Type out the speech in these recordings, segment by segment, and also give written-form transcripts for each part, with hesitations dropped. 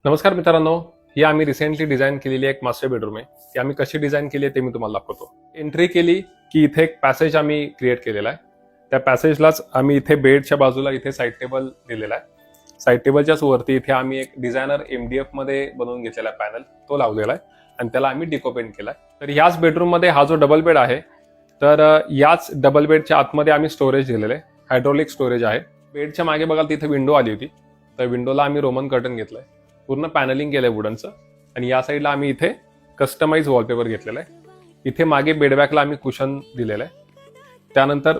नमस्कार मित्रांनो, ही आम्ही रिसेंटली डिझाईन केलेली एक मास्टर बेडरूम आहे. ती आम्ही कशी डिझाईन केली आहे ते मी तुम्हाला दाखवतो. एंट्री केली की इथे एक पॅसेज आम्ही क्रिएट केलेला आहे. त्या पॅसेजलाच आम्ही इथे बेडच्या बाजूला इथे साईड टेबल दिलेला आहे. साईड टेबलच्याच वरती इथे आम्ही एक डिझायनर MDF मध्ये बनवून घेतलेला पॅनल तो लावलेला आहे आणि त्याला आम्ही डिको पेंट केला आहे. तर याच बेडरूम मध्ये हा जो डबल बेड आहे, तर याच डबल बेडच्या आतमध्ये आम्ही स्टोरेज दिलेलं आहे. हायड्रोलिक स्टोरेज आहे. बेडच्या मागे बघाल तिथे विंडो आली होती, तर विंडोला आम्ही रोमन कर्टन घेतलंय. पूर्ण पॅनलिंग केलंय वुडनचं. आणि या साईडला आम्ही इथे कस्टमाइज वॉलपेपर घेतलेला आहे. इथे मागे बेडबॅकला आम्ही कुशन दिलेलं आहे. त्यानंतर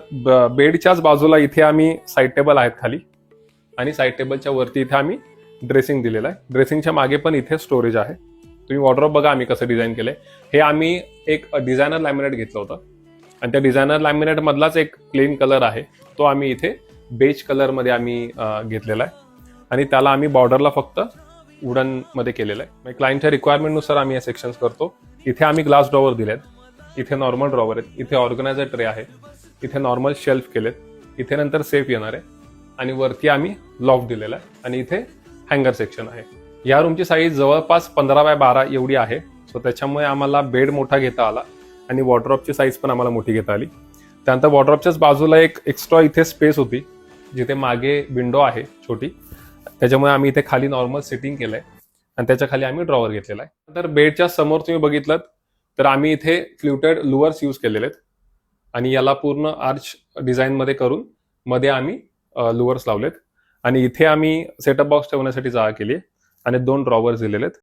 बेडच्याच बाजूला इथे आम्ही साईड टेबल आहेत खाली, आणि साईड टेबलच्या वरती इथे आम्ही ड्रेसिंग दिलेलं आहे. ड्रेसिंगच्या मागे पण इथे स्टोरेज आहे. तुम्ही वॉर्डरोब बघा आम्ही कसं डिझाईन केलंय. हे आम्ही एक डिझायनर लॅमिनेट घेतलं होतं, आणि त्या डिझायनर लॅमिनेट मधलाच एक प्लेन कलर आहे, तो आम्ही इथे बेज कलर मध्ये आम्ही घेतलेला आहे. आणि त्याला आम्ही बॉर्डरला फक्त वुडन मध्ये केलेलं आहे. क्लायंटच्या रिक्वायरमेंटनुसार आम्ही हे सेक्शन्स करतो. इथे आम्ही ग्लास ड्रॉवर दिलेत, इथे नॉर्मल ड्रॉवर आहेत, इथे ऑर्गनायझर ट्रे आहे, इथे नॉर्मल शेल्फ केलेत, इथे नंतर सेफ येणार आहे, आणि वरती आम्ही लॉफ्ट दिलेला आहे, आणि इथे हँगर सेक्शन आहे. या रूमची साईज जवळपास 15x12 एवढी आहे. सो त्याच्यामुळे आम्हाला बेड मोठा घेता आला, आणि वॉर्डरोबची साईज पण आम्हाला मोठी घेता आली. त्यानंतर वॉर्डरोबच्याच बाजूला एक एक्स्ट्रा इथे स्पेस होती, जिथे मागे विंडो आहे छोटी. त्याच्यामुळे आम्ही इथे खाली नॉर्मल सिटिंग केलंय, आणि त्याच्या खाली आम्ही ड्रॉवर घेतलेला आहे. तर बेडच्या समोर तुम्ही बघितलं तर आम्ही इथे फ्ल्युटेड लुअर्स यूज केलेले आहेत, आणि याला पूर्ण आर्च डिझाईन मध्ये करून मध्ये आम्ही लुअर्स लावलेत. आणि इथे आम्ही सेटअप बॉक्स ठेवण्यासाठी जागा केली आहे, आणि 2 ड्रॉवर्स दिलेले आहेत.